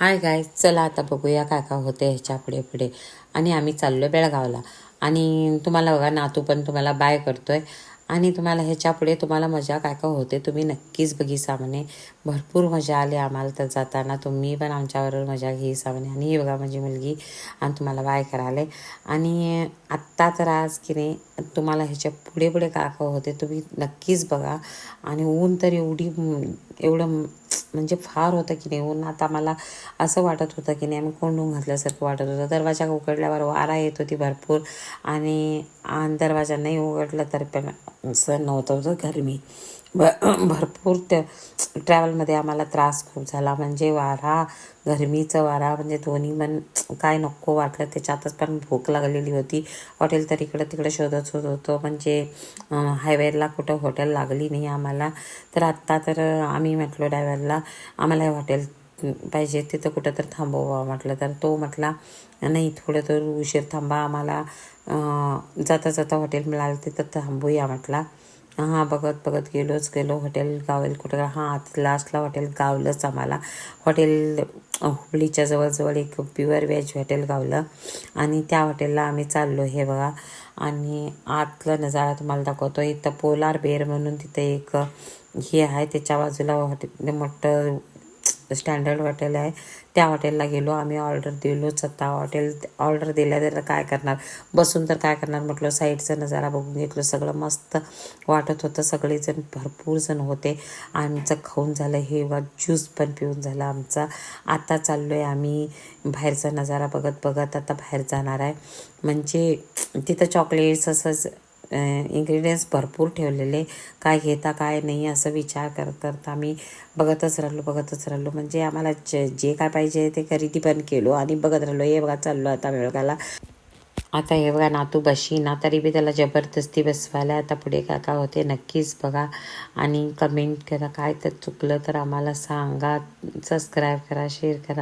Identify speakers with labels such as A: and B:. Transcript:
A: हाय गाय, चला आता बघूया काय काय होते ह्याच्या पुढे पुढे. आणि आम्ही चाललो बेळगावला. आणि तुम्हाला बघा नातू पण तुम्हाला बाय करतोय. आणि तुम्हाला ह्याच्या पुढे तुम्हाला मजा काय काय होते तुम्ही नक्कीच बघिसा म्हणे. भरपूर मजा आली आम्हाला तर जाताना. तुम्ही पण आमच्याबरोबर मजा घेसा म्हणे. आणि ही बघा माझी मुलगी आणि तुम्हाला बाय करायला. आणि आत्ता तर आज की नाही तुम्हाला ह्याच्या पुढे पुढे काय काय होते तुम्ही नक्कीच बघा. आणि ऊन तर एवढं म्हणजे फार होतं की नाही ऊन. आता मला असं वाटत होतं की नाही आम्ही कोंडून घातल्यासारखं वाटत होतं. दरवाजा उघडल्यावर वारा येत होती भरपूर. आणि दरवाजा नाही उघडला तर पण सहन नव्हतं होतं गरमी भरपूर. त्या ट्रॅव्हलमध्ये आम्हाला त्रास खूप झाला. म्हणजे वारा, गरमीचं वारा म्हणजे दोन्ही पण काय नको वाटलं. त्याच्यातच पण भूक लागलेली होती. हॉटेल तर इकडं तिकडं शोधत होतो. म्हणजे हायवेला कुठं हॉटेल लागली नाही आम्हाला. तर आत्ता तर आम्ही म्हटलो ड्रायव्हरला आम्हाला हॉटेल पाहिजे तिथं कुठं तर थांबवा म्हटलं. तर तो म्हटला नाही थोडं तर उशीर थांबा, आम्हाला जाता जाता हॉटेल मिळालं तिथं थांबूया म्हटला. हां बघत बघत गेलो हॉटेल गावेल कुठं. हां लास्टला हॉटेल गावलंच आम्हाला. हॉटेल हुबळीच्या जवळजवळ एक प्युअर व्हेज हॉटेल गावलं. आणि त्या हॉटेलला आम्ही चाललो हे बघा. आणि आतला नजारा तुम्हाला दाखवतो. इथं पोलार बेर म्हणून तिथे एक हे आहे, त्याच्या बाजूला हॉटेल मोठं स्टँडर्ड हॉटेल आहे. त्या हॉटेलला गेलो आम्ही. ऑर्डर दिलोच. आता ऑर्डर दिल्या तर काय करणार, बसून तर काय करणार म्हटलं. साईडचा नजारा बघून घेतलं. सगळं मस्त वाटत होतं. सगळेजण भरपूर जण होते. आमचं खाऊन झालं हे वा ज्यूस पण पिऊन झाला आमचा. आता चाललो आहे आम्ही बाहेरचा नजारा बघत बघत आता बाहेर जाणार आहे. म्हणजे तिथं चॉकलेट्स असंच इन्ग्रेडियंट्स भरपूर ठेवलेले. काय घेता काय नाही असं विचार करत करत आम्ही बघतच राहिलो. म्हणजे आम्हाला जे काय पाहिजे ते खरेदी पण केलो आणि बघत राहिलो. हे बघा चाललो आता बेळगावला. आता हे बघा नातू बशी ना तरी बी त्याला जबरदस्ती बसवायला. आता पुढे काय काय होते नक्कीच बघा. आणि कमेंट करा. काय तर चुकलं तर आम्हाला सांगा. सबस्क्राईब करा, शेअर करा.